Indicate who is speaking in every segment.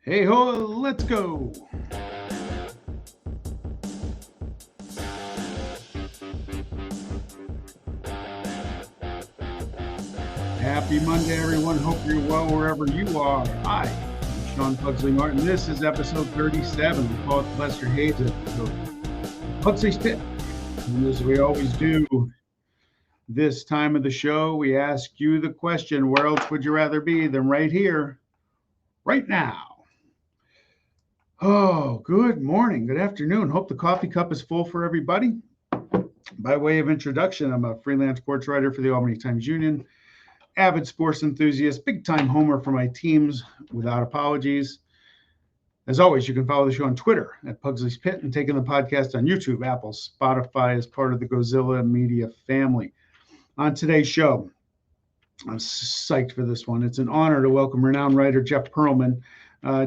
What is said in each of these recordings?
Speaker 1: Hey ho, let's go. Happy Monday, everyone. Hope you're well wherever you are. Hi, I'm Sean Pugsley Martin. This is episode 37. We call it the Lester Hayes episode. Pugsley's Pit. And as we always do this time of the show, we ask you the question, where else would you rather be than right here, right now? Oh, good morning, good afternoon. Hope the coffee cup is full for everybody. By way of introduction, I'm a freelance sports writer for the Albany Times-Union, avid sports enthusiast, big-time homer for my teams without apologies. As always, you can follow the show on Twitter at Pugsley's Pit and taking the podcast on YouTube, Apple, Spotify as part of the Gozilla Media family. On today's show, I'm psyched for this one. It's an honor to welcome renowned writer Jeff Pearlman.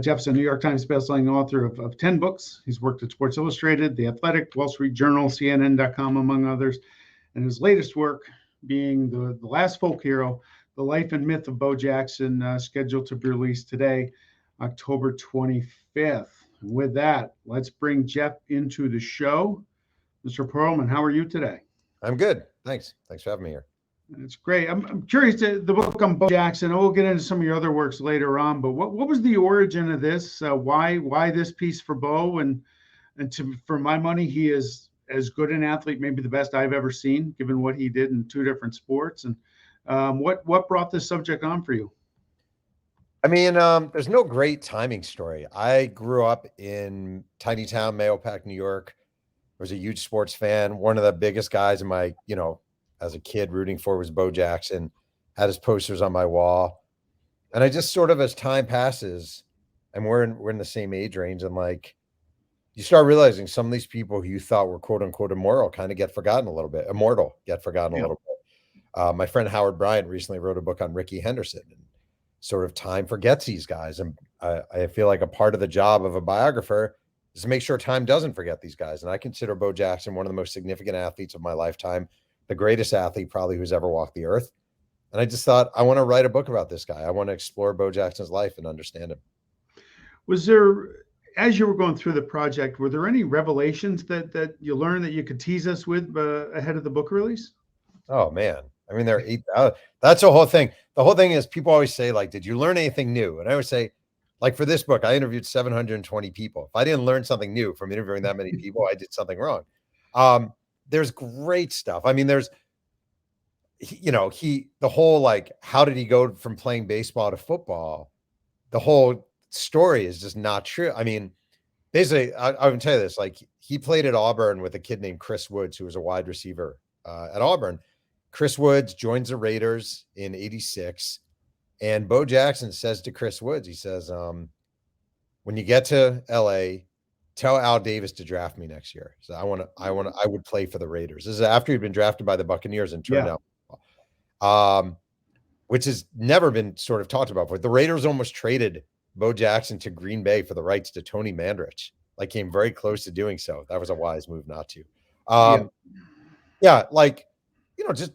Speaker 1: Jeff's a New York Times bestselling author of 10 books. He's worked at Sports Illustrated, The Athletic, Wall Street Journal, CNN.com, among others. And his latest work being The Last Folk Hero, The Life and Myth of Bo Jackson, scheduled to be released today, October 25th. With that, let's bring Jeff into the show. Mr. Pearlman, how are you today?
Speaker 2: I'm good. Thanks. Thanks for having me here.
Speaker 1: That's great. I'm curious to the book on Bo Jackson. We'll get into some of your other works later on. But what was the origin of this? Why this piece for Bo? And for my money, he is as good an athlete, maybe the best I've ever seen, given what he did in two different sports. And what brought this subject on for you?
Speaker 2: I mean, there's no great timing story. I grew up in tiny town, Mahopac, New York. I was a huge sports fan. One of the biggest guys in my, as a kid rooting for was Bo Jackson. Had his posters on my wall. And I just sort of, as time passes, and we're in the same age range, and like you start realizing some of these people who you thought were quote unquote immoral kind of get forgotten a little bit. Immortal get forgotten a little bit. My friend Howard Bryant recently wrote a book on Ricky Henderson, and sort of time forgets these guys. And I feel like a part of the job of a biographer is to make sure time doesn't forget these guys. And I consider Bo Jackson one of the most significant athletes of my lifetime, the greatest athlete probably who's ever walked the earth. And I just thought, I want to write a book about this guy. I want to explore Bo Jackson's life and understand him.
Speaker 1: Was there, as you were going through the project, were there any revelations that you learned that you could tease us with ahead of the book release?
Speaker 2: Oh, man. I mean, there are 8,000. That's the whole thing. The whole thing is people always say, like, did you learn anything new? And I would say, like, for this book, I interviewed 720 people. If I didn't learn something new from interviewing that many people, I did something wrong. There's great stuff. I mean, there's, the whole, like, how did he go from playing baseball to football? The whole story is just not true. I mean, basically, I would tell you this, like, he played at Auburn with a kid named Chris Woods, who was a wide receiver at Auburn. Chris Woods joins the Raiders in 86. And Bo Jackson says to Chris Woods, he says, when you get to LA, tell Al Davis to draft me next year. So I would play for the Raiders. This is after he'd been drafted by the Buccaneers and turned out, which has never been sort of talked about before. The Raiders almost traded Bo Jackson to Green Bay for the rights to Tony Mandrich, like came very close to doing so. That was a wise move not to. Just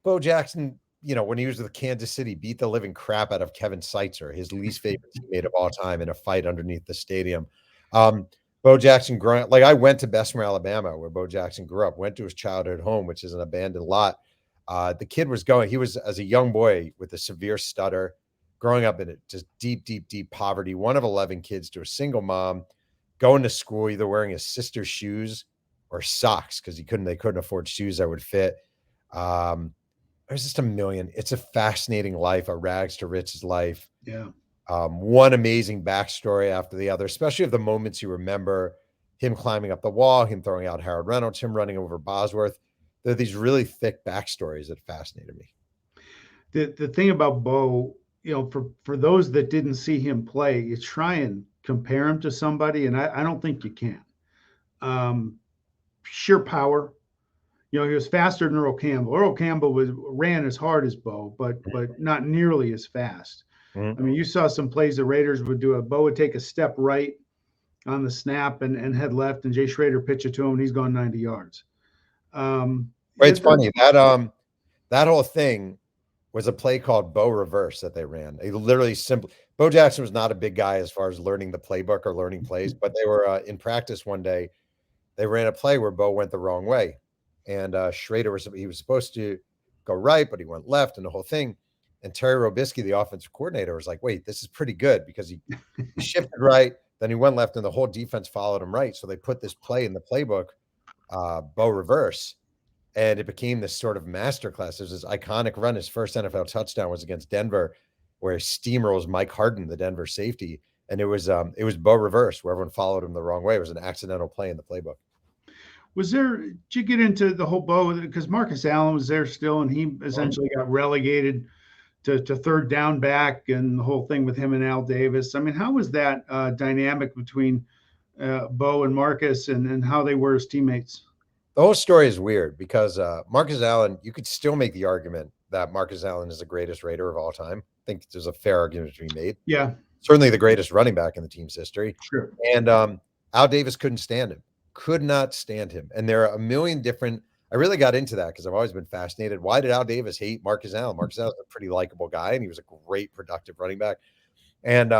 Speaker 2: Bo Jackson, when he was with Kansas City, beat the living crap out of Kevin Seitzer, his least favorite teammate of all time, in a fight underneath the stadium. Bo Jackson growing up, like I went to Bessemer, Alabama, where Bo Jackson grew up, went to his childhood home, which is an abandoned lot. The kid he was, as a young boy with a severe stutter, growing up in just deep, deep, deep poverty, one of 11 kids to a single mom, going to school, either wearing his sister's shoes or socks, because they couldn't afford shoes that would fit. There's just a million. It's a fascinating life, a rags to riches life.
Speaker 1: Yeah.
Speaker 2: One amazing backstory after the other, especially of the moments you remember, him climbing up the wall, him throwing out Harold Reynolds, him running over Bosworth. There are these really thick backstories that fascinated me.
Speaker 1: The thing about Bo, for those that didn't see him play, you try and compare him to somebody, and I don't think you can. Sheer power. He was faster than Earl Campbell. Earl Campbell ran as hard as Bo, but not nearly as fast. Mm-hmm. I mean, you saw some plays the Raiders would do. Bo would take a step right on the snap and head left, and Jay Schrader pitch it to him, and he's gone 90 yards.
Speaker 2: It's funny that whole thing was a play called Bo Reverse that they ran. They literally Bo Jackson was not a big guy as far as learning the playbook or learning plays, but they were in practice one day. They ran a play where Bo went the wrong way, and Schrader was supposed to go right, but he went left, and the whole thing. And Terry Robisky, the offensive coordinator, was like, "Wait, this is pretty good," because he shifted right, then he went left, and the whole defense followed him right. So they put this play in the playbook, Bo reverse, and it became this sort of masterclass. There's this iconic run. His first NFL touchdown was against Denver, where he steamrolls Mike Harden, the Denver safety, and it was Bo reverse, where everyone followed him the wrong way. It was an accidental play in the playbook.
Speaker 1: Did you get into the whole Bo, because Marcus Allen was there still, and he essentially got relegated to third down back, and the whole thing with him and Al Davis. I mean, how was that dynamic between Bo and Marcus, and how they were as teammates?
Speaker 2: The whole story is weird because Marcus Allen, you could still make the argument that Marcus Allen is the greatest Raider of all time. I think there's a fair argument to be made.
Speaker 1: Yeah.
Speaker 2: Certainly the greatest running back in the team's history.
Speaker 1: Sure.
Speaker 2: And Al Davis couldn't stand him, could not stand him. And there are a million different, I really got into that because I've always been fascinated. Why did Al Davis hate Marcus Allen? Marcus Allen was a pretty likable guy, and he was a great productive running back. And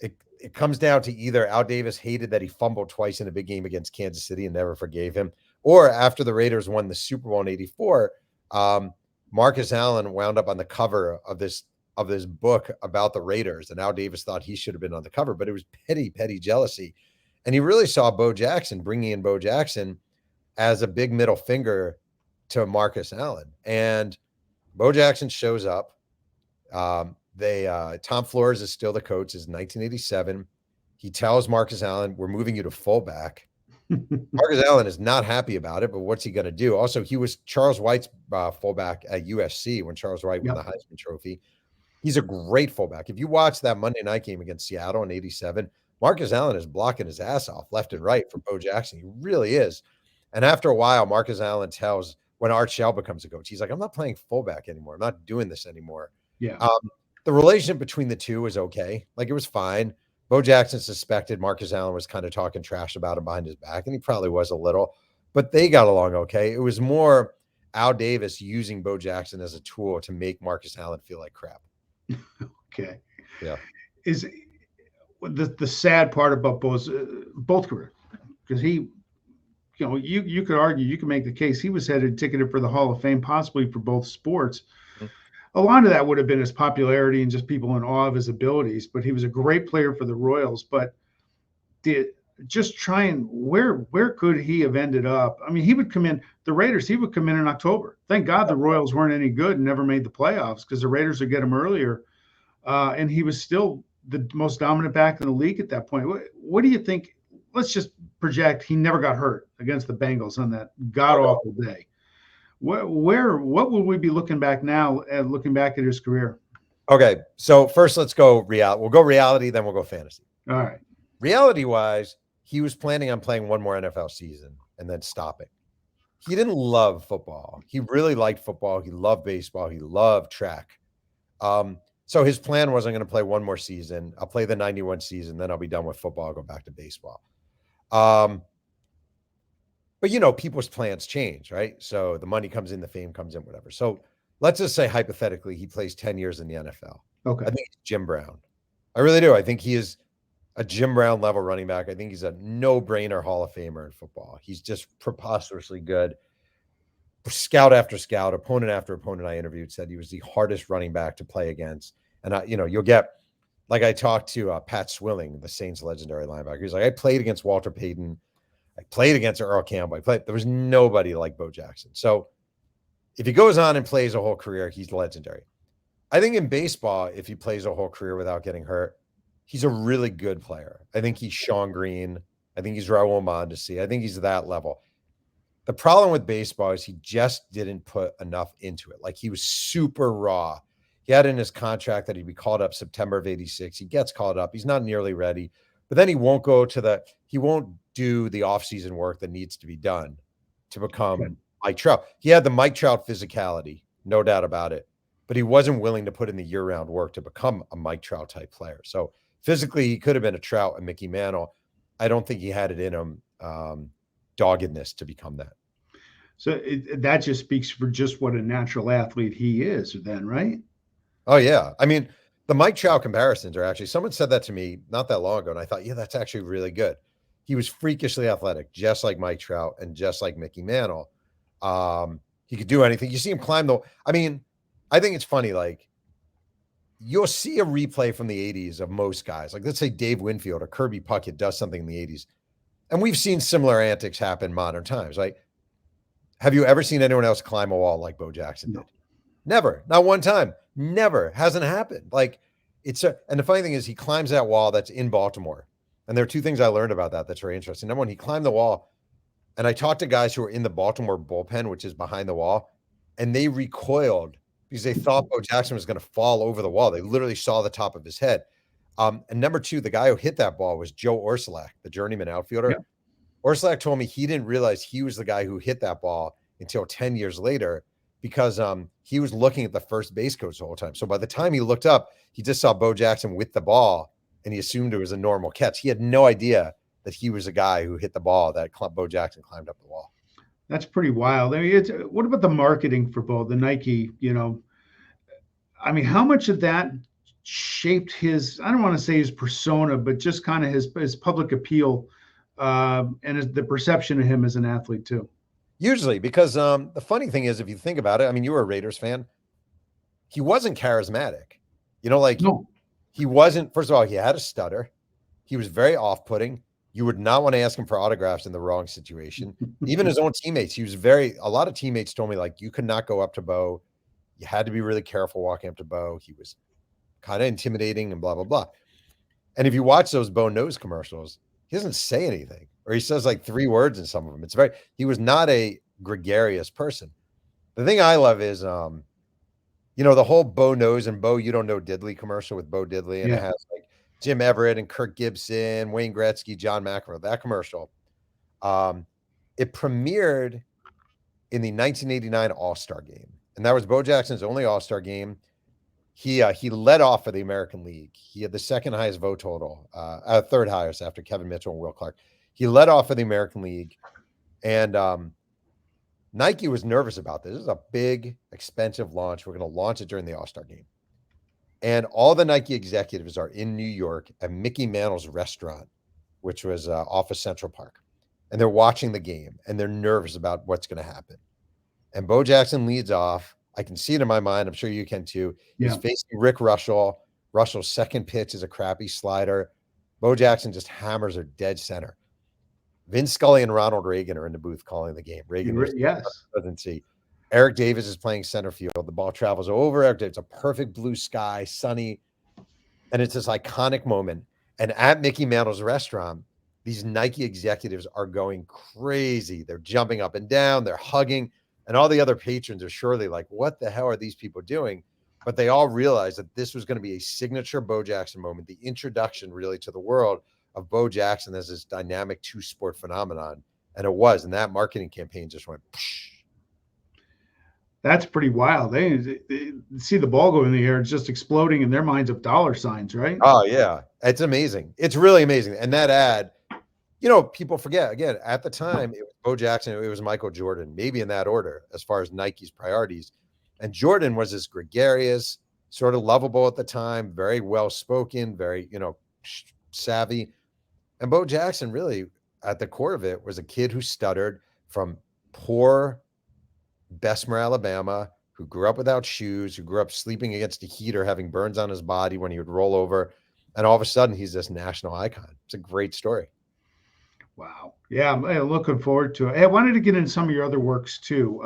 Speaker 2: it comes down to either Al Davis hated that he fumbled twice in a big game against Kansas City and never forgave him, or after the Raiders won the Super Bowl in '84, Marcus Allen wound up on the cover of this book about the Raiders, and Al Davis thought he should have been on the cover, but it was petty jealousy. And he really saw bringing in Bo Jackson as a big middle finger to Marcus Allen. And Bo Jackson shows up. Tom Flores is still the coach. Is 1987. He tells Marcus Allen, "We're moving you to fullback." Marcus Allen is not happy about it, but what's he going to do? Also, he was Charles White's fullback at USC when Charles White won the Heisman Trophy. He's a great fullback. If you watch that Monday night game against Seattle in '87, Marcus Allen is blocking his ass off left and right for Bo Jackson. He really is. And after a while, Marcus Allen tells, when Art Shell becomes a coach, he's like, "I'm not playing fullback anymore. I'm not doing this anymore."
Speaker 1: Yeah.
Speaker 2: The relationship between the two was okay. Like, it was fine. Bo Jackson suspected Marcus Allen was kind of talking trash about him behind his back, and he probably was a little, but they got along okay. It was more Al Davis using Bo Jackson as a tool to make Marcus Allen feel like crap.
Speaker 1: Okay.
Speaker 2: Yeah.
Speaker 1: Is the sad part about Bo's both careers, because he, you could argue, you could make the case he was ticketed for the Hall of Fame, possibly for both sports. A lot of that would have been his popularity and just people in awe of his abilities, but he was a great player for the Royals. But where could he have ended up? I mean, he would come in, the Raiders, he would come in October. Thank God the Royals weren't any good and never made the playoffs, because the Raiders would get him earlier. And he was still the most dominant back in the league at that point. What do you think? Let's just project he never got hurt against the Bengals on that god-awful day. What would we be looking back now at, looking back at his career?
Speaker 2: Okay, so first let's go reality. We'll go reality, then we'll go fantasy.
Speaker 1: All right.
Speaker 2: Reality-wise, he was planning on playing one more NFL season and then stopping. He didn't love football. He really liked football. He loved baseball. He loved track. So his plan was, I'm going to play one more season. I'll play the 91 season, then I'll be done with football. I'll go back to baseball. But, people's plans change, right? So the money comes in, the fame comes in, whatever. So let's just say, hypothetically, he plays 10 years in the NFL.
Speaker 1: Okay.
Speaker 2: I think he's Jim Brown. I really do. I think he is a Jim Brown level running back. I think he's a no-brainer Hall of Famer in football. He's just preposterously good. Scout after scout, opponent after opponent I interviewed said he was the hardest running back to play against. And, you'll get, like, I talked to Pat Swilling, the Saints legendary linebacker. He's like, I played against Walter Payton. I played against Earl Campbell. There was nobody like Bo Jackson. So if he goes on and plays a whole career, he's legendary. I think in baseball, if he plays a whole career without getting hurt, he's a really good player. I think he's Sean Green. I think he's Raul Mondesi. I think he's that level. The problem with baseball is he just didn't put enough into it. Like, he was super raw. He had in his contract that he'd be called up September of '86. He gets called up. He's not nearly ready. But then he won't do the offseason work that needs to be done to become Mike Trout. He had the Mike Trout physicality, no doubt about it, but he wasn't willing to put in the year-round work to become a Mike Trout type player. So physically, he could have been a Trout and Mickey Mantle. I don't think he had it in him, doggedness to become that.
Speaker 1: So that just speaks for just what a natural athlete he is then, right?
Speaker 2: Oh, yeah. I mean, The Mike Trout comparisons are actually, someone said that to me not that long ago, and I thought, yeah, that's actually really good. He was freakishly athletic, just like Mike Trout and just like Mickey Mantle. He could do anything. You see him climb I mean, I think it's funny, like, you'll see a replay from the 80s of most guys. Like, let's say Dave Winfield or Kirby Puckett does something in the 80s. And we've seen similar antics happen in modern times. Like, have you ever seen anyone else climb a wall like Bo Jackson did? Never. Not one time. Never. Hasn't happened. Like, and the funny thing is, he climbs that wall that's in Baltimore. And there are two things I learned about that that's very interesting. Number one, he climbed the wall. And I talked to guys who were in the Baltimore bullpen, which is behind the wall, and they recoiled because they thought Bo Jackson was going to fall over the wall. They literally saw the top of his head. And number two, the guy who hit that ball was Joe Orsulak, the journeyman outfielder. Yeah. Orsulak told me he didn't realize he was the guy who hit that ball until 10 years later because he was looking at the first base coach the whole time. So by the time he looked up, he just saw Bo Jackson with the ball, and he assumed it was a normal catch. He had no idea that he was a guy who hit the ball that Bo Jackson climbed up the wall.
Speaker 1: That's pretty wild. I mean, what about the marketing for Bo, the Nike, I mean, how much of that shaped his, I don't want to say his persona, but just kind of his public appeal and the perception of him as an athlete too?
Speaker 2: Usually, because the funny thing is, if you think about it, I mean, you were a Raiders fan. He wasn't charismatic. No. He wasn't, first of all, he had a stutter. He was very off-putting. You would not want to ask him for autographs in the wrong situation. Even his own teammates, a lot of teammates told me, like, you could not go up to Bo. You had to be really careful walking up to Bo. He was kind of intimidating and blah, blah, blah. And if you watch those Bo Knows commercials, he doesn't say anything, or he says like 3 words in some of them. He was not a gregarious person. The thing I love is, the whole Bo Knows and Bo You Don't Know Diddley commercial with Bo Diddley. And it has like Jim Everett and Kirk Gibson, Wayne Gretzky, John McEnroe, that commercial. It premiered in the 1989 All-Star game. And that was Bo Jackson's only All-Star game. He led off for the American League. He had the second highest vote total, third highest after Kevin Mitchell and Will Clark. He led off for the American League. And Nike was nervous about this. This is a big, expensive launch. We're going to launch it during the All-Star game. And all the Nike executives are in New York at Mickey Mantle's restaurant, which was off of Central Park. And they're watching the game, and they're nervous about what's going to happen. And Bo Jackson leads off. I can see it in my mind. I'm sure you can too. He's facing Rick Russell. Russell's second pitch is a crappy slider. Bo Jackson just hammers her dead center. Vince Scully and Ronald Reagan are in the booth calling the game. Reagan was presidency. Eric Davis is playing center field. The ball travels over Eric Davis. It's a perfect blue sky, sunny. And it's this iconic moment. And at Mickey Mantle's restaurant, these Nike executives are going crazy. They're jumping up and down. They're hugging. And all the other patrons are surely like, what the hell are these people doing? But they all realized that this was going to be a signature Bo Jackson moment, the introduction really to the world of Bo Jackson as this dynamic two-sport phenomenon. And it was. And that marketing campaign just went, psh.
Speaker 1: That's pretty wild. They see the ball go in the air. It's just exploding in their minds of dollar signs, right?
Speaker 2: Oh, yeah. It's amazing. It's really amazing. And that ad, people forget, again, at the time, it was Bo Jackson, it was Michael Jordan, maybe in that order as far as Nike's priorities. And Jordan was this gregarious, sort of lovable at the time, very well-spoken, very, savvy. And Bo Jackson really, at the core of it, was a kid who stuttered from poor Bessemer, Alabama, who grew up without shoes, who grew up sleeping against a heater, having burns on his body when he would roll over. And all of a sudden, he's this national icon. It's a great story.
Speaker 1: Wow. Yeah, I'm looking forward to it. Hey, I wanted to get into some of your other works too.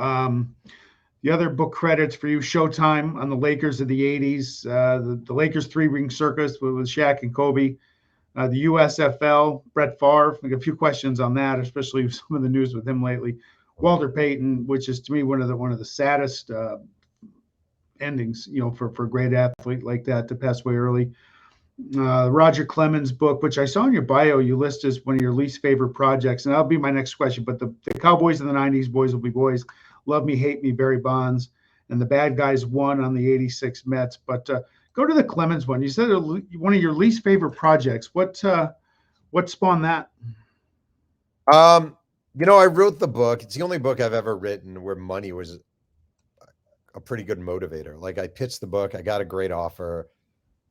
Speaker 1: The other book credits for you, Showtime on the Lakers of the 80s, the Lakers 3-ring circus with Shaq and Kobe, the USFL, Brett Favre. I got a few questions on that, especially with some of the news with him lately. Walter Payton, which is to me one of the saddest endings, for a great athlete like that to pass away early. Roger Clemens book, which I saw in your bio, you list as one of your least favorite projects, and that'll be my next question. But the Cowboys of the 90s, Boys Will Be Boys, Love Me, Hate Me, Barry Bonds, and the Bad Guys won on the 86 Mets. But go to the Clemens one. You said one of your least favorite projects. What spawned that?
Speaker 2: I wrote the book. It's the only book I've ever written where money was a pretty good motivator. Like, I pitched the book. I got a great offer.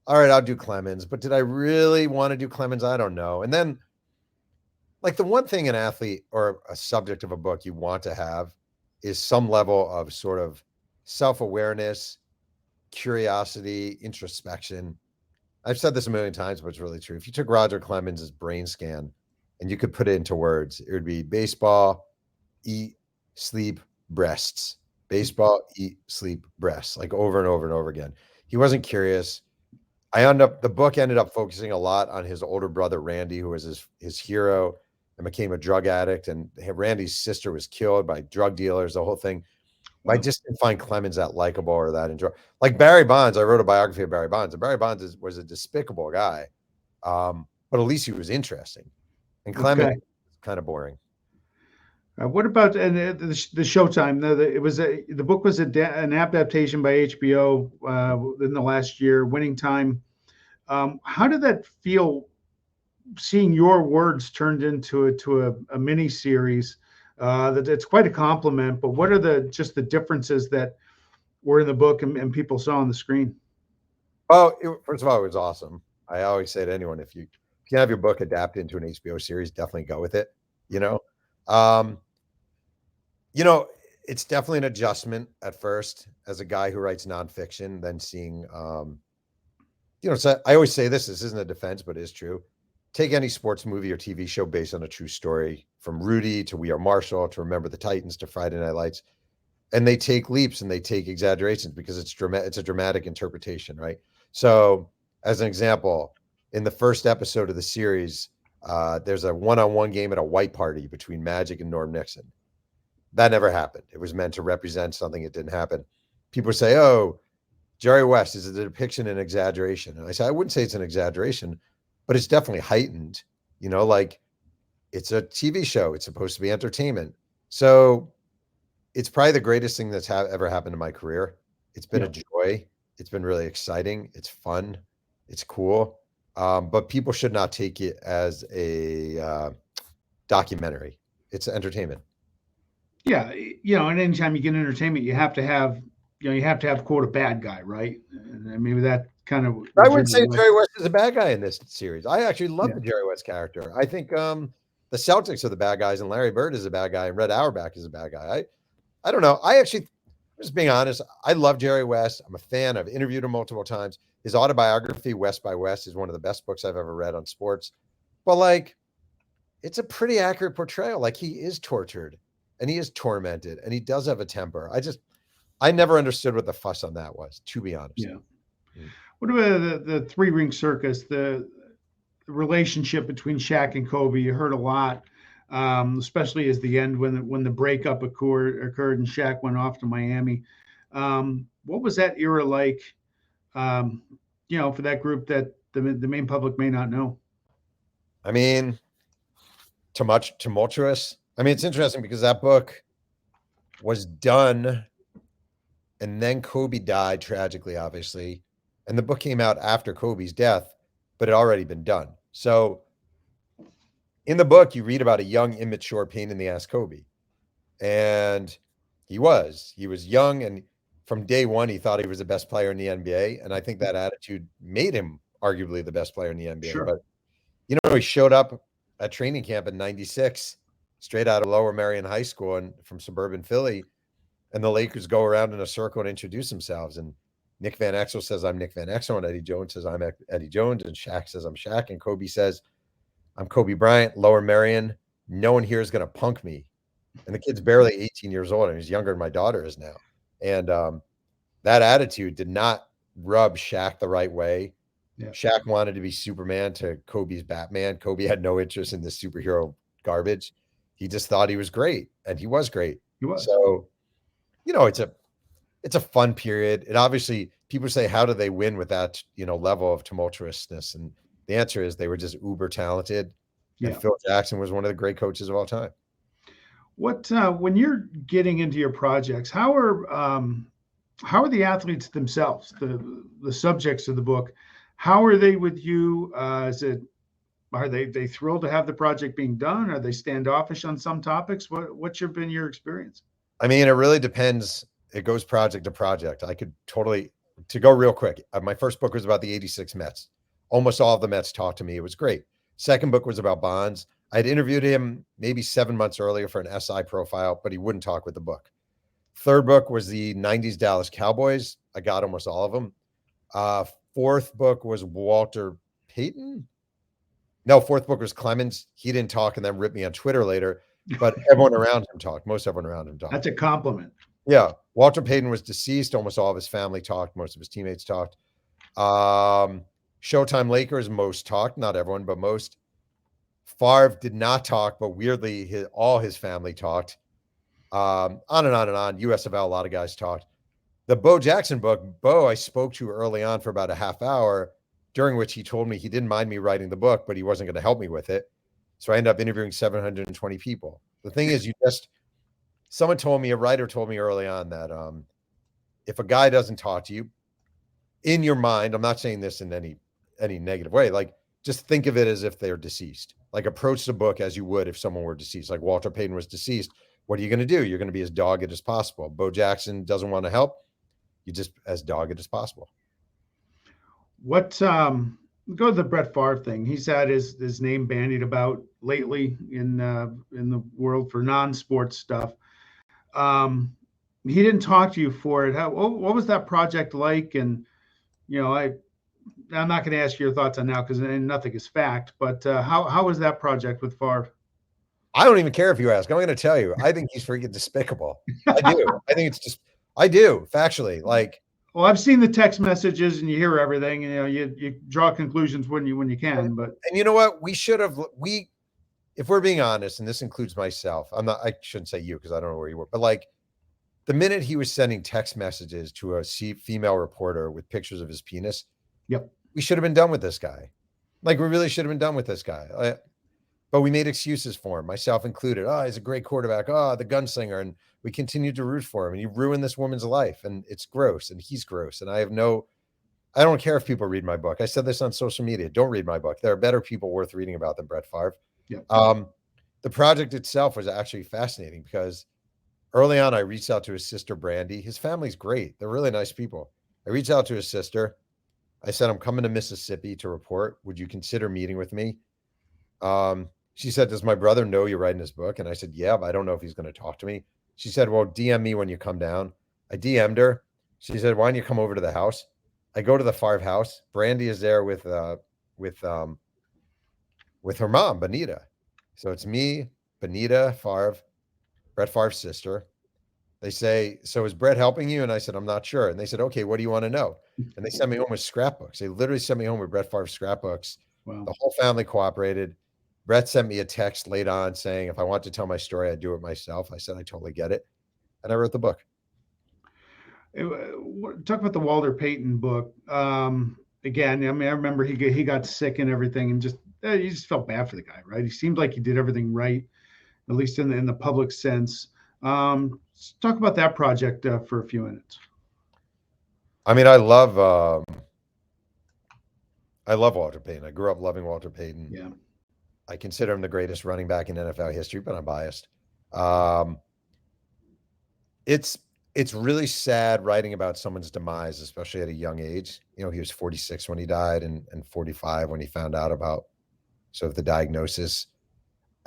Speaker 2: all right, I'll do Clemens. But did I really want to do Clemens? I don't know. And then, like, the one thing an athlete or a subject of a book you want to have is some level of sort of self-awareness, curiosity, introspection. I've said this a million times, but it's really true. If you took Roger Clemens' brain scan and you could put it into words, it would be baseball, eat, sleep, breasts. Baseball, eat, sleep, breasts, like over and over and over again. He wasn't curious. The book ended up focusing a lot on his older brother, Randy, who was his hero and became a drug addict. And Randy's sister was killed by drug dealers, the whole thing. I just didn't find Clemens that likable or that enjoyable. Like Barry Bonds, I wrote a biography of Barry Bonds, and Barry Bonds was a despicable guy, but at least he was interesting. And Clemens kind of boring.
Speaker 1: What about the Showtime? The book was an adaptation by HBO in the last year, Winning Time. How did that feel? Seeing your words turned into a mini series, that it's quite a compliment. But what are the differences that were in the book and people saw on the screen?
Speaker 2: Oh, first of all, it was awesome. I always say to anyone, if you have your book adapted into an HBO series, definitely go with it. Um, it's definitely an adjustment at first as a guy who writes nonfiction, then seeing, so I always say this isn't a defense, but it is true. Take any sports movie or TV show based on a true story, from Rudy to We Are Marshall to Remember the Titans to Friday Night Lights, and they take leaps and they take exaggerations because it's a dramatic interpretation, right? So, as an example, in the first episode of the series, there's a one-on-one game at a white party between Magic and Norm Nixon. That never happened. It was meant to represent something. It didn't happen. People say, "Oh, Jerry West is a depiction and exaggeration," and I say, I wouldn't say it's an exaggeration, but it's definitely heightened. Like, it's a TV show. It's supposed to be entertainment. So it's probably the greatest thing that's ever happened in my career. It's been a joy. It's been really exciting. It's fun. It's cool. But people should not take it as a documentary. It's entertainment.
Speaker 1: Yeah, and anytime you get entertainment, you have to have quote a bad guy, right? And maybe that kind of.
Speaker 2: I wouldn't say Jerry West is a bad guy in this series. I actually love the Jerry West character. I think the Celtics are the bad guys, and Larry Bird is a bad guy, and Red Auerbach is a bad guy. I don't know. Just being honest, I love Jerry West. I'm a fan. I've interviewed him multiple times. His autobiography, West by West, is one of the best books I've ever read on sports. But, like, it's a pretty accurate portrayal. Like, he is tortured and he is tormented and he does have a temper. I never understood what the fuss on that was, to be honest.
Speaker 1: Yeah. What about the three-ring circus, the relationship between Shaq and Kobe? You heard a lot, especially as the end when the breakup occurred and Shaq went off to Miami. What was that era like, for that group that the main public may not know?
Speaker 2: I mean, too much tumultuous. I mean, it's interesting because that book was done and then Kobe died tragically, obviously. And the book came out after Kobe's death, but it had already been done. So in the book, you read about a young, immature, pain in the ass Kobe. And he was young. And from day one, he thought he was the best player in the NBA. And I think that attitude made him arguably the best player in the NBA.
Speaker 1: Sure.
Speaker 2: But, he showed up at training camp in 96, straight out of Lower Merion High School and from suburban Philly. And the Lakers go around in a circle and introduce themselves. And Nick Van Exel says, "I'm Nick Van Exel." And Eddie Jones says, "I'm Eddie Jones." And Shaq says, "I'm Shaq." And Kobe says, "I'm Kobe Bryant, Lower Merion. No one here is going to punk me." And the kid's barely 18 years old, and he's younger than my daughter is now. And that attitude did not rub Shaq the right way. Yeah. Shaq wanted to be Superman to Kobe's Batman. Kobe had no interest in this superhero garbage. He just thought he was great, and he was great.
Speaker 1: He was.
Speaker 2: So, it's a fun period. It obviously, people say, how do they win with that, level of tumultuousness? And the answer is they were just uber talented. Yeah. And Phil Jackson was one of the great coaches of all time.
Speaker 1: What when you're getting into your projects, how are the athletes themselves, the subjects of the book? How are they with you? Are they thrilled to have the project being done? Are they standoffish on some topics? What's been your experience?
Speaker 2: I mean, it really depends. It goes project to project. I could totally to go real quick, my first book was about the 86 Mets. Almost all of the Mets talked to me. It was great. Second book was about Bonds. I'd interviewed him maybe 7 months earlier for an SI profile, but he wouldn't talk with the book. Third book was the 90s Dallas Cowboys. I got almost all of them. Fourth book was Walter Payton. No, fourth book was Clemens. He didn't talk and then ripped me on Twitter later, but everyone around him talked. Most everyone around him talked.
Speaker 1: That's a compliment.
Speaker 2: Yeah. Walter Payton was deceased. Almost all of his family talked. Most of his teammates talked. Showtime Lakers, most talked. Not everyone, but most. Favre did not talk, but weirdly, all his family talked. On and on and on. USFL, a lot of guys talked. The Bo Jackson book, Bo, I spoke to early on for about a half hour, during which he told me he didn't mind me writing the book, but he wasn't going to help me with it. So I ended up interviewing 720 people. The thing is, someone told me, a writer told me early on that if a guy doesn't talk to you, in your mind, I'm not saying this in any negative way, like just think of it as if they're deceased. Like approach the book as you would if someone were deceased. Like Walter Payton was deceased. What are you going to do? You're going to be as dogged as possible. Bo Jackson doesn't want to help. You just as dogged as possible.
Speaker 1: What go to the Brett Favre thing. He's had his name bandied about lately in the world for non-sports stuff. He didn't talk to you for it. What was that project like? And I'm not going to ask your thoughts on now because nothing is fact. But how was that project with Favre?
Speaker 2: I don't even care if you ask. I'm going to tell you. I think he's freaking despicable. I do. I do factually. Like,
Speaker 1: well, I've seen the text messages and you hear everything. You draw conclusions when you can. But
Speaker 2: and you know what? If we're being honest, and this includes myself, I shouldn't say you because I don't know where you were, but like the minute he was sending text messages to a female reporter with pictures of his penis,
Speaker 1: yep,
Speaker 2: we should have been done with this guy. Like we really should have been done with this guy. But we made excuses for him, myself included. Oh, he's a great quarterback. Oh, the gunslinger. And we continued to root for him. And he ruined this woman's life. And it's gross. And he's gross. And I don't care if people read my book. I said this on social media. Don't read my book. There are better people worth reading about than Brett Favre.
Speaker 1: Yep.
Speaker 2: The project itself was actually fascinating because early on, I reached out to his sister, Brandy. His family's great. They're really nice people. I reached out to his sister. I said, I'm coming to Mississippi to report. Would you consider meeting with me? She said, does my brother know you're writing this book? And I said, yeah, but I don't know if he's going to talk to me. She said, well, DM me when you come down. I DM'd her. She said, why don't you come over to the house? I go to the Favre house. Brandy is there with her mom, Benita. So it's me, Benita, Favre, Brett Favre's sister. They say, so is Brett helping you? And I said, I'm not sure. And they said, okay, what do you want to know? And they sent me home with scrapbooks. They literally sent me home with Brett Favre's scrapbooks.
Speaker 1: Wow.
Speaker 2: The whole family cooperated. Brett sent me a text late on saying, if I want to tell my story, I'd do it myself. I said, I totally get it. And I wrote the book.
Speaker 1: Talk about the Walter Payton book. Again, I mean, I remember he got sick and everything and you just felt bad for the guy, right? He seemed like he did everything right, at least in the public sense. Let's talk about that project for a few minutes.
Speaker 2: I mean, I love Walter Payton. I grew up loving Walter Payton.
Speaker 1: Yeah.
Speaker 2: I consider him the greatest running back in NFL history, but I'm biased. It's really sad writing about someone's demise, especially at a young age. He was 46 when he died and 45 when he found out about sort of the diagnosis.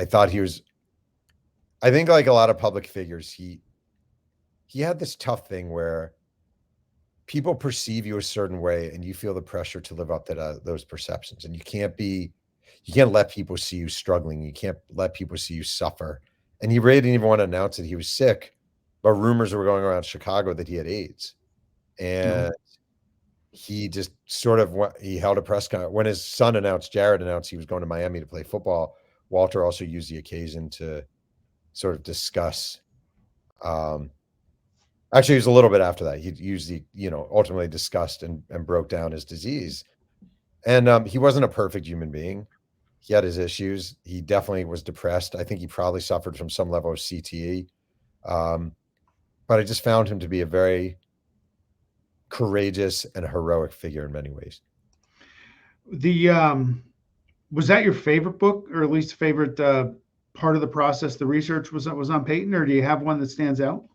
Speaker 2: I think like a lot of public figures, he had this tough thing where people perceive you a certain way and you feel the pressure to live up to those perceptions. And you can't let people see you struggling. You can't let people see you suffer. And he really didn't even want to announce that he was sick, but rumors were going around Chicago that he had AIDS. And he just he held a press conference. When his son Jared announced he was going to Miami to play football, Walter also used the occasion to sort of discuss. Actually, it was a little bit after that. He used ultimately discussed and broke down his disease. And he wasn't a perfect human being. He had his issues. He definitely was depressed. I think he probably suffered from some level of CTE. But I just found him to be a very courageous and heroic figure in many ways.
Speaker 1: Was that your favorite book, or at least favorite part of the process? The research was on Payton, or do you have one that stands out?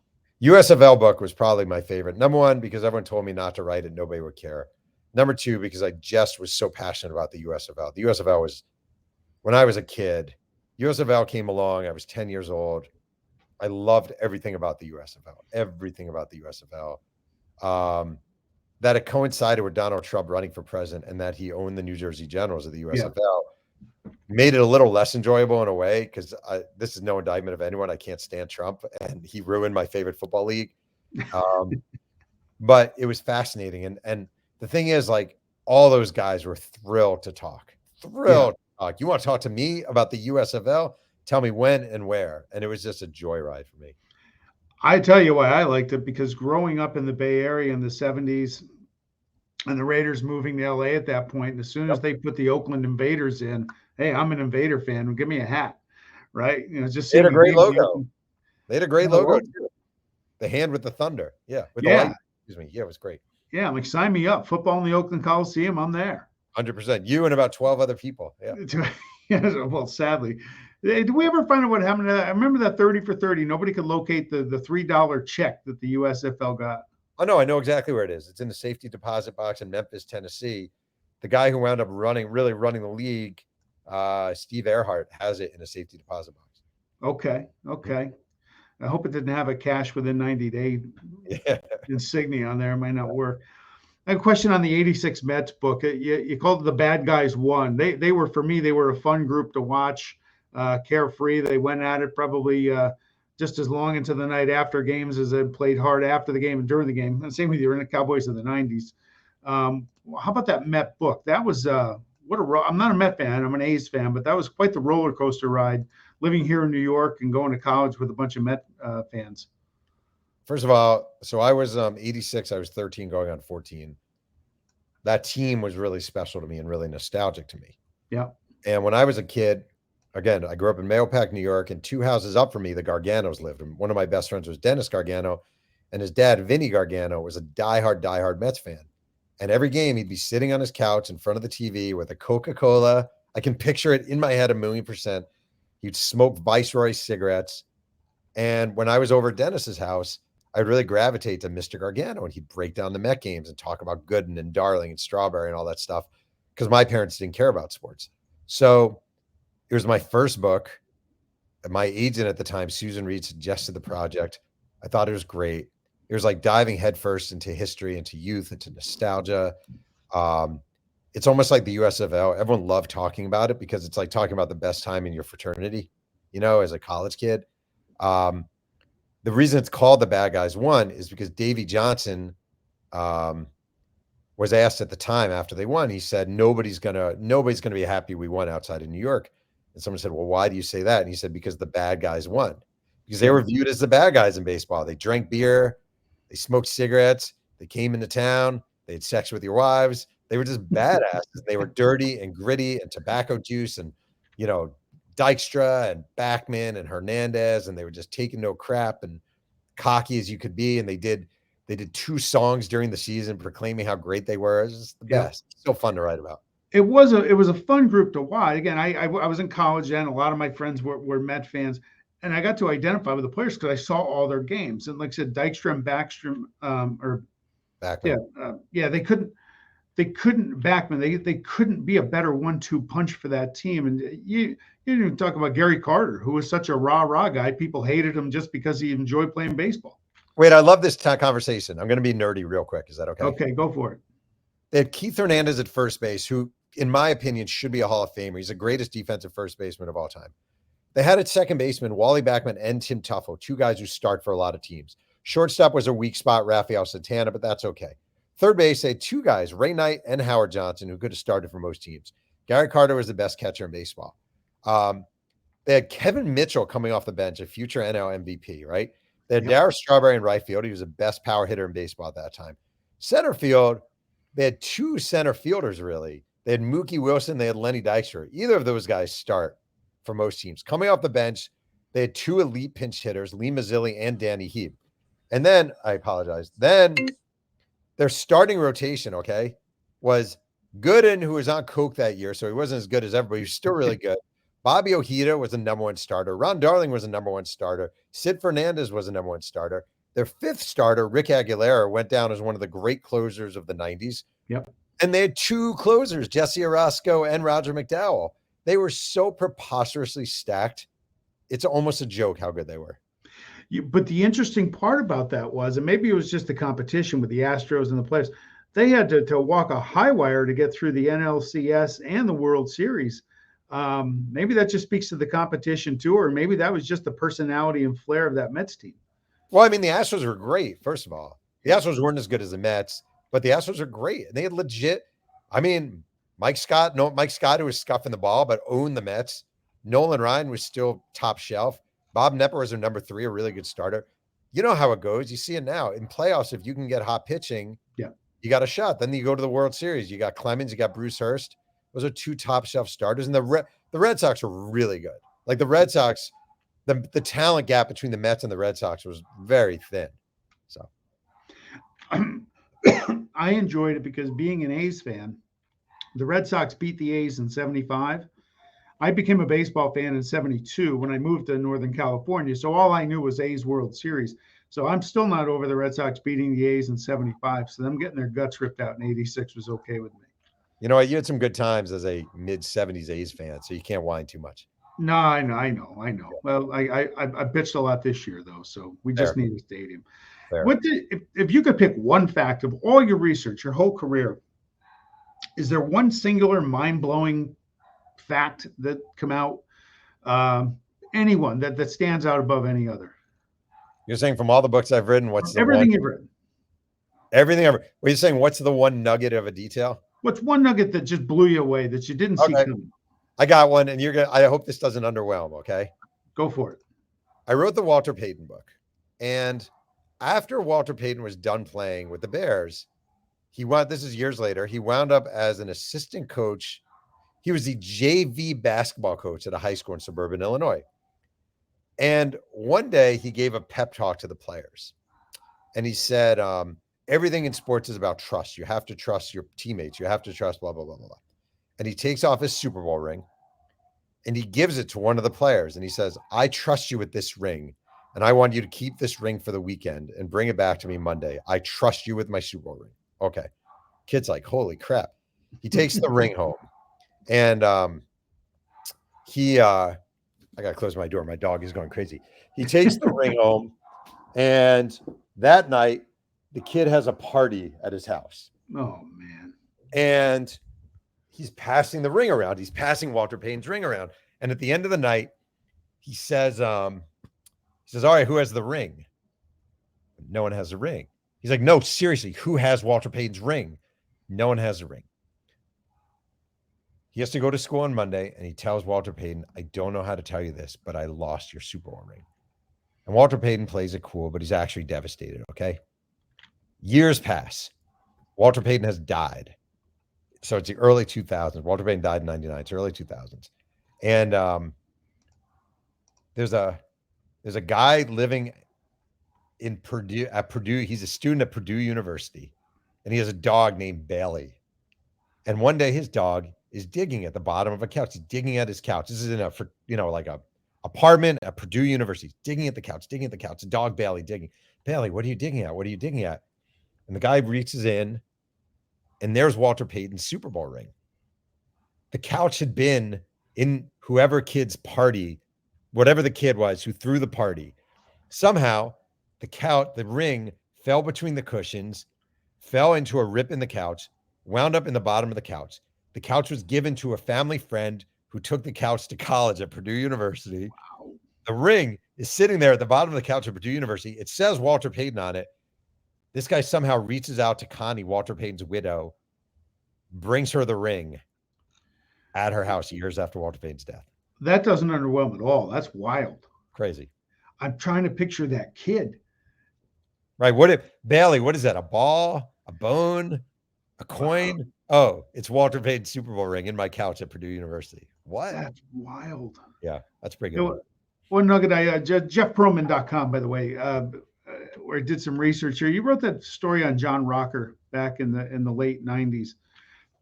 Speaker 2: USFL book was probably my favorite. Number one, because everyone told me not to write it. Nobody would care. Number two, because I just was so passionate about the USFL. The USFL was, when I was a kid, USFL came along. I was 10 years old. I loved everything about the USFL, everything about the USFL. That it coincided with Donald Trump running for president and that he owned the New Jersey Generals of the USFL made it a little less enjoyable in a way, because this is no indictment of anyone. I can't stand Trump, and he ruined my favorite football league. But it was fascinating. And the thing is, like, all those guys were thrilled to talk. Thrilled to talk. You want to talk to me about the USFL? Tell me when and where. And it was just a joyride for me.
Speaker 1: I tell you why I liked it, because growing up in the Bay Area in the 70s and the Raiders moving to LA at that point, and as soon as they put the Oakland Invaders in, hey, I'm an Invader fan. Give me a hat, right? You know, just
Speaker 2: they had a great logo.
Speaker 1: The
Speaker 2: they had a great logo too. The hand with the thunder. Yeah. With the light. Excuse me. Yeah, it was great.
Speaker 1: Yeah, I'm like, sign me up. Football in the Oakland Coliseum, I'm there.
Speaker 2: 100%. You and about 12 other people. Yeah.
Speaker 1: Well, sadly. Did we ever find out what happened to that? I remember that 30 for 30. Nobody could locate the $3 check that the USFL got.
Speaker 2: Oh, no, I know exactly where it is. It's in the safety deposit box in Memphis, Tennessee. The guy who wound up really running the league, Steve Earhart, has it in a safety deposit box.
Speaker 1: Okay. I hope it didn't have a cash within 90-day insignia on there. It might not work. I have a question on the 86 Mets book. You called it The Bad Guys Won. They were, for me, they were a fun group to watch, carefree. They went at it probably just as long into the night after games as they played hard after the game and during the game. And same with you, in the Cowboys of the 90s. How about that Met book? That was I'm not a Met fan. I'm an A's fan, but that was quite the roller coaster ride, living here in New York and going to college with a bunch of Met fans.
Speaker 2: First of all, so I was 86. I was 13 going on 14. That team was really special to me and really nostalgic to me.
Speaker 1: Yeah.
Speaker 2: And when I was a kid, again, I grew up in Mahopac, New York, and 2 houses up from me, the Garganos lived. And one of my best friends was Dennis Gargano, and his dad, Vinny Gargano, was a diehard Mets fan. And every game, he'd be sitting on his couch in front of the TV with a Coca-Cola. I can picture it in my head 1,000,000%. He'd smoke Viceroy cigarettes. And when I was over at Dennis's house, I'd really gravitate to Mr. Gargano, and he'd break down the Met games and talk about Gooden and Darling and Strawberry and all that stuff, because my parents didn't care about sports. So it was my first book. And my agent at the time, Susan Reed, suggested the project. I thought it was great. It was like diving headfirst into history, into youth, into nostalgia. It's almost like the USFL. Everyone loved talking about it because it's like talking about the best time in your fraternity, as a college kid. The reason it's called The Bad Guys Won is because Davey Johnson was asked at the time after they won. He said, nobody's gonna be happy we won outside of New York. And someone said, well, why do you say that? And he said, because the bad guys won. Because they were viewed as the bad guys in baseball. They drank beer, they smoked cigarettes, they came into town, they had sex with your wives. They were just badasses. They were dirty and gritty and tobacco juice and, Dykstra and Backman and Hernandez, and they were just taking no crap and cocky as you could be. And they did 2 songs during the season proclaiming how great they were. It was just the best. So fun to write about.
Speaker 1: It was a fun group to watch. Again, I was in college then. A lot of my friends were Met fans, and I got to identify with the players because I saw all their games. And like I said, Dykstra and Backstrom,
Speaker 2: Backman.
Speaker 1: They couldn't Backman. They couldn't be a better 1-2 punch for that team. And you didn't even talk about Gary Carter, who was such a rah guy. People hated him just because he enjoyed playing baseball.
Speaker 2: Wait, I love this conversation. I'm going to be nerdy real quick. Is that okay?
Speaker 1: Okay, go for it.
Speaker 2: They had Keith Hernandez at first base, who, in my opinion, should be a Hall of Famer. He's the greatest defensive first baseman of all time. They had at second baseman Wally Backman and Tim Tuffle, 2 guys who start for a lot of teams. Shortstop was a weak spot, Rafael Santana, but that's okay. Third base, they had 2 guys, Ray Knight and Howard Johnson, who could have started for most teams. Gary Carter was the best catcher in baseball. They had Kevin Mitchell coming off the bench, a future NL MVP, right? They had Darryl Strawberry in right field. He was the best power hitter in baseball at that time. Center field, they had 2 center fielders, really. They had Mookie Wilson. They had Lenny Dykstra. Either of those guys start for most teams. Coming off the bench, they had 2 elite pinch hitters, Lee Mazzilli and Danny Heap. And then, I apologize, then their starting rotation, was Gooden, who was on coke that year, so he wasn't as good as everybody. He was still really good. Bobby Ojeda was the #1 starter. Ron Darling was the #1 starter. Sid Fernandez was the #1 starter. Their fifth starter, Rick Aguilera, went down as one of the great closers of the 90s.
Speaker 1: Yep.
Speaker 2: And they had two closers, Jesse Orozco and Roger McDowell. They were so preposterously stacked. It's almost a joke how good they were.
Speaker 1: But the interesting part about that was, and maybe it was just the competition with the Astros and the players, they had to walk a high wire to get through the NLCS and the World Series. Maybe that just speaks to the competition too, or maybe that was just the personality and flair of that Mets team.
Speaker 2: Well, I mean, the Astros were great, first of all. The Astros weren't as good as the Mets, but the Astros are great. And they had legit, I mean, Mike Scott, who was scuffing the ball, but owned the Mets. Nolan Ryan was still top shelf. Bob Nepper was their number 3, a really good starter. You know how it goes. You see it now. In playoffs, if you can get hot pitching, you got a shot. Then you go to the World Series. You got Clemens, you got Bruce Hurst. Those are 2 top shelf starters. And the Red Sox are really good. Like the Red Sox, the talent gap between the Mets and the Red Sox was very thin. So
Speaker 1: I enjoyed it because being an A's fan, the Red Sox beat the A's in 75. I became a baseball fan in 72 when I moved to Northern California. So all I knew was A's World Series. So I'm still not over the Red Sox beating the A's in 75. So them getting their guts ripped out in 86 was okay with me.
Speaker 2: You know what? You had some good times as a mid-70s A's fan, so you can't whine too much.
Speaker 1: No, I know. Well, I bitched a lot this year, though, so we just need a stadium. If you could pick one fact of all your research, your whole career, is there one singular mind-blowing fact that come out, anyone that stands out above any other?
Speaker 2: You're saying from all the books I've written, what's
Speaker 1: everything you've written?
Speaker 2: Everything ever. Were you saying what's the one nugget of a detail?
Speaker 1: What's one nugget that just blew you away that you didn't see coming?
Speaker 2: I got one, and I hope this doesn't underwhelm, okay?
Speaker 1: Go for it.
Speaker 2: I wrote the Walter Payton book, and after Walter Payton was done playing with the Bears, this is years later, he wound up as an assistant coach. He was the JV basketball coach at a high school in suburban Illinois. And one day he gave a pep talk to the players. And he said, everything in sports is about trust. You have to trust your teammates. You have to trust blah, blah, blah, blah, blah. And he takes off his Super Bowl ring and he gives it to one of the players. And he says, I trust you with this ring. And I want you to keep this ring for the weekend and bring it back to me Monday. I trust you with my Super Bowl ring. Okay. Kid's like, holy crap. He takes the ring home. And I got to close my door. My dog is going crazy. He takes the ring home. And that night, the kid has a party at his house.
Speaker 1: Oh, man.
Speaker 2: And he's passing the ring around. He's passing Walter Payton's ring around. And at the end of the night, he says, all right, who has the ring? No one has the ring. He's like, no, seriously, who has Walter Payton's ring? No one has the ring. He has to go to school on Monday, and he tells Walter Payton, I don't know how to tell you this, but I lost your Super Bowl ring. And Walter Payton plays it cool, but he's actually devastated, okay? Years pass. Walter Payton has died. So it's the early 2000s. Walter Payton died in 99. It's early 2000s. And there's a guy living in Purdue, at Purdue. He's a student at Purdue University, and he has a dog named Bailey. And one day his dog is digging at the bottom of a couch. He's digging at his couch. This is in like a apartment at Purdue University. He's digging at the couch. The dog Bailey digging. Bailey, what are you digging at? What are you digging at? And the guy reaches in, and there's Walter Payton's Super Bowl ring. The couch had been in whoever kid's party, whatever the kid was who threw the party. Somehow, the ring fell between the cushions, fell into a rip in the couch, wound up in the bottom of the couch. The couch was given to a family friend who took the couch to college at Purdue University. Wow. The ring is sitting there at the bottom of the couch at Purdue University. It says Walter Payton on it. This guy somehow reaches out to Connie, Walter Payton's widow, brings her the ring at her house years after Walter Payton's death.
Speaker 1: That doesn't underwhelm at all. That's wild.
Speaker 2: Crazy.
Speaker 1: I'm trying to picture that kid.
Speaker 2: Right. Bailey, what is that? A ball? A bone? A coin? Wow. Oh, it's Walter Payton's Super Bowl ring in my couch at Purdue University. What?
Speaker 1: That's wild.
Speaker 2: Yeah, that's pretty good.
Speaker 1: One nugget JeffPearlman.com, by the way, where I did some research here. You wrote that story on John Rocker back in the late 90s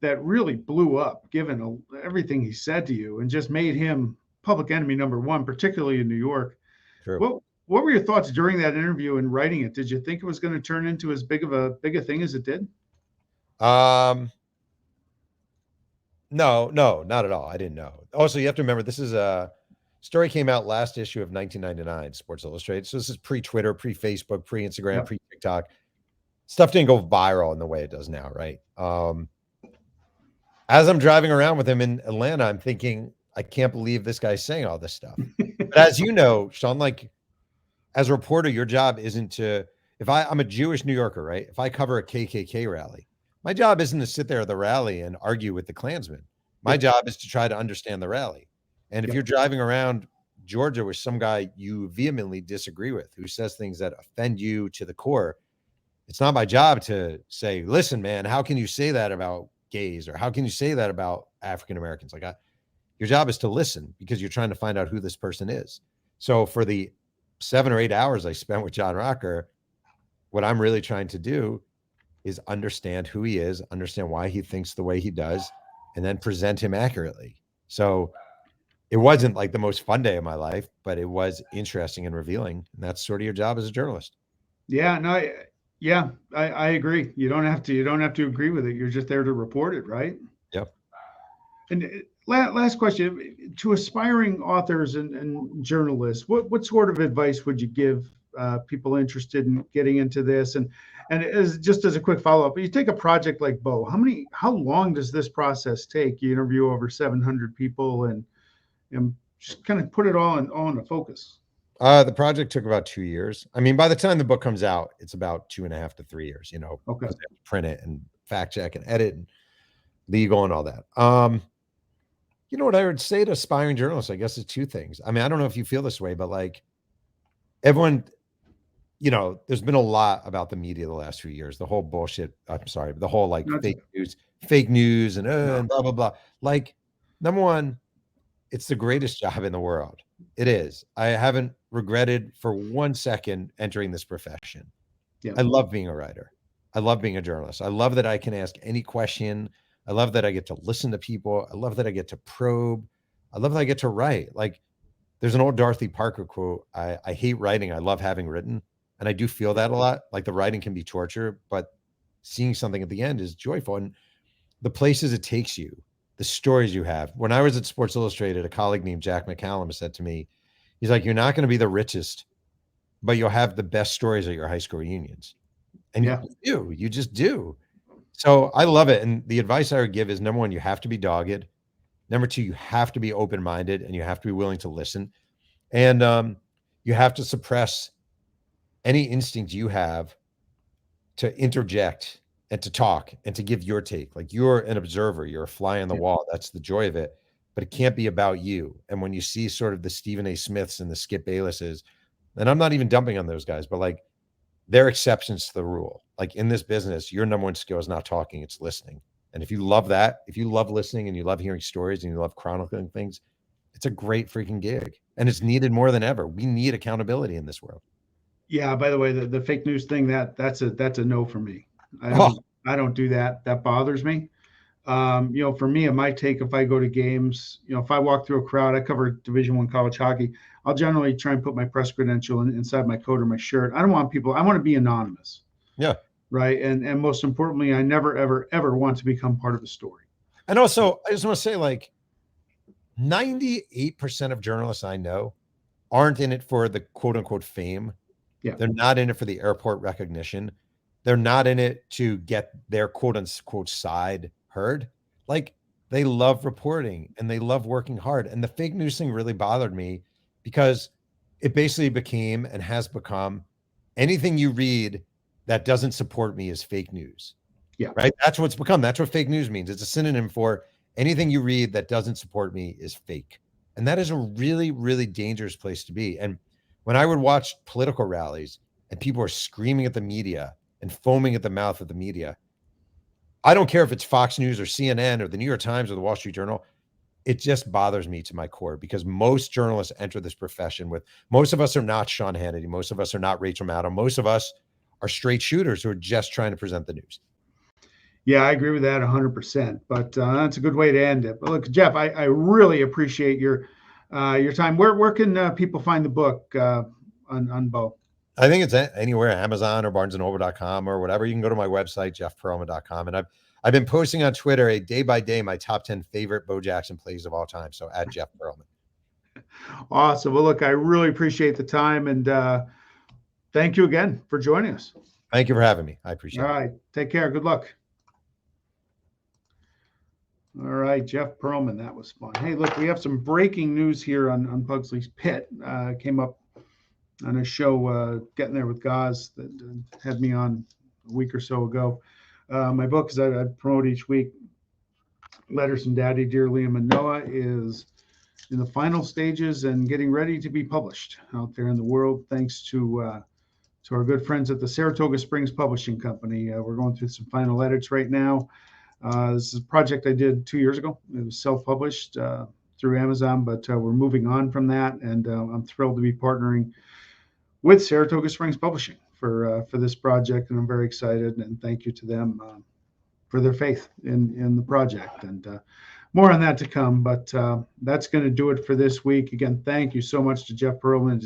Speaker 1: that really blew up, given everything he said to you, and just made him public enemy number one, particularly in New York.
Speaker 2: True.
Speaker 1: what were your thoughts during that interview and writing it? Did you think it was going to turn into as big a thing as it did?
Speaker 2: No, not at all. I didn't know. Also, you have to remember this is a story came out last issue of 1999, Sports Illustrated. So this is pre-Twitter, pre-Facebook, pre-Instagram,
Speaker 1: Yep.
Speaker 2: pre-TikTok. Stuff didn't go viral in the way it does now, right? As I'm driving around with him in Atlanta, I'm thinking, I can't believe this guy's saying all this stuff. But as you know, Sean, like as a reporter, your job isn't to, I'm a Jewish New Yorker, right? If I cover a KKK rally, my job isn't to sit there at the rally and argue with the Klansmen. My job is to try to understand the rally. And if you're driving around Georgia with some guy you vehemently disagree with, who says things that offend you to the core, it's not my job to say, listen, man, how can you say that about gays? Or how can you say that about African Americans? Like, your job is to listen because you're trying to find out who this person is. So for the 7 or 8 hours I spent with John Rocker, what I'm really trying to do is understand who he is, understand why he thinks the way he does, and then present him accurately. So it wasn't like the most fun day of my life, but it was interesting and revealing. And that's sort of your job as a journalist.
Speaker 1: Yeah, no, I agree. You don't have to agree with it. You're just there to report it, right?
Speaker 2: Yep.
Speaker 1: And last question to aspiring authors and journalists, what sort of advice would you give people interested in getting into this? And just as a quick follow-up, you take a project like Bo, how long does this process take? You interview over 700 people and just kind of put it all in a focus.
Speaker 2: The project took about 2 years. I mean, by the time the book comes out, it's about 2.5 to 3 years,
Speaker 1: Okay.
Speaker 2: Because they have to print it and fact check and edit and legal and all that. What I would say to aspiring journalists, I guess, is two things. I mean, I don't know if you feel this way, but like everyone, there's been a lot about the media the last few years, the whole bullshit. I'm sorry, the whole like fake news and blah, blah, blah. Like, number one, it's the greatest job in the world. It is. I haven't regretted for 1 second entering this profession.
Speaker 1: Yeah.
Speaker 2: I love being a writer. I love being a journalist. I love that I can ask any question. I love that I get to listen to people. I love that I get to probe. I love that I get to write. Like, there's an old Dorothy Parker quote. I hate writing. I love having written. And I do feel that a lot. Like, the writing can be torture, but seeing something at the end is joyful. And the places it takes you, the stories you have. When I was at Sports Illustrated, a colleague named Jack McCallum said to me, he's like, you're not going to be the richest, but you'll have the best stories at your high school reunions. And you just do. So I love it. And the advice I would give is, number one, you have to be dogged. Number two, you have to be open-minded and you have to be willing to listen. And you have to suppress any instinct you have to interject and to talk and to give your take. Like, you're an observer, you're a fly on the wall. That's the joy of it. But it can't be about you. And when you see sort of the Stephen A. Smiths and the Skip Baylesses, and I'm not even dumping on those guys, but like, they're exceptions to the rule. Like, in this business, your number one skill is not talking, it's listening. And if you love that, if you love listening and you love hearing stories and you love chronicling things, it's a great freaking gig. And it's needed more than ever. We need accountability in this world.
Speaker 1: Yeah, by the way, the fake news thing, that's a no for me. I don't do that. That bothers me. For me, it might take, if I go to games, if I walk through a crowd, I cover Division I college hockey, I'll generally try and put my press credential inside my coat or my shirt. I want to be anonymous.
Speaker 2: Yeah.
Speaker 1: Right. And most importantly, I never, ever, ever want to become part of the story.
Speaker 2: And also, I just want to say, like, 98% of journalists I know aren't in it for the quote unquote fame.
Speaker 1: Yeah.
Speaker 2: They're not in it for the airport recognition. They're not in it to get their quote unquote side heard. Like, they love reporting and they love working hard. And the fake news thing really bothered me because it basically became and has become, anything you read that doesn't support me is fake news.
Speaker 1: Yeah.
Speaker 2: Right. That's what's become. That's what fake news means. It's a synonym for anything you read that doesn't support me is fake. And that is a really, really dangerous place to be. And when I would watch political rallies and people are screaming at the media and foaming at the mouth of the media, I don't care if it's Fox News or CNN or the New York Times or the Wall Street Journal. It just bothers me to my core because most journalists enter this profession with, most of us are not Sean Hannity. Most of us are not Rachel Maddow. Most of us are straight shooters who are just trying to present the news.
Speaker 1: Yeah, I agree with that 100%. But that's a good way to end it. But look, Jeff, I really appreciate your time. Where can people find the book on Bo?
Speaker 2: I think it's anywhere, Amazon or barnesandnoble.com or whatever. You can go to my website, jeffpearlman.com. And I've been posting on Twitter a day by day my top 10 favorite Bo Jackson plays of all time. So at Jeff Pearlman.
Speaker 1: Awesome. Well, look, I really appreciate the time, and thank you again for joining us.
Speaker 2: Thank you for having me. I appreciate it.
Speaker 1: All right. Take care. Good luck. All right, Jeff Pearlman. That was fun. Hey, look, we have some breaking news here on Pugsley's Pit. Came up on a show, Getting There with Gaz, that had me on a week or so ago. My book, as I promote each week, Letters from Daddy, Dear Liam and Noah, is in the final stages and getting ready to be published out there in the world, thanks to our good friends at the Saratoga Springs Publishing Company. We're going through some final edits right now. This is a project I did 2 years ago. It was self-published through Amazon, but we're moving on from that, and I'm thrilled to be partnering with Saratoga Springs Publishing for this project, and I'm very excited, and thank you to them for their faith in the project. And more on that to come, but that's going to do it for this week. Again, thank you so much to Jeff Pearlman.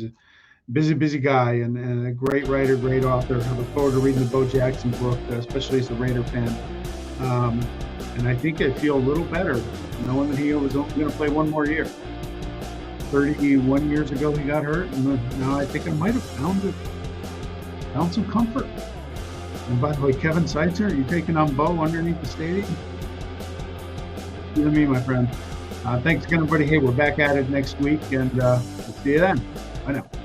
Speaker 1: He's a busy guy and a great writer, great author. I look forward to reading the Bo Jackson book, especially as a Raider fan. And I think I feel a little better knowing that he was only going to play one more year. 31 years ago he got hurt, and now I think I might have found some comfort. And by the way, Kevin Seitzer, you taking on Bo underneath the stadium? You and me, my friend. Thanks again, everybody. Hey, we're back at it next week, and we'll see you then. Bye now.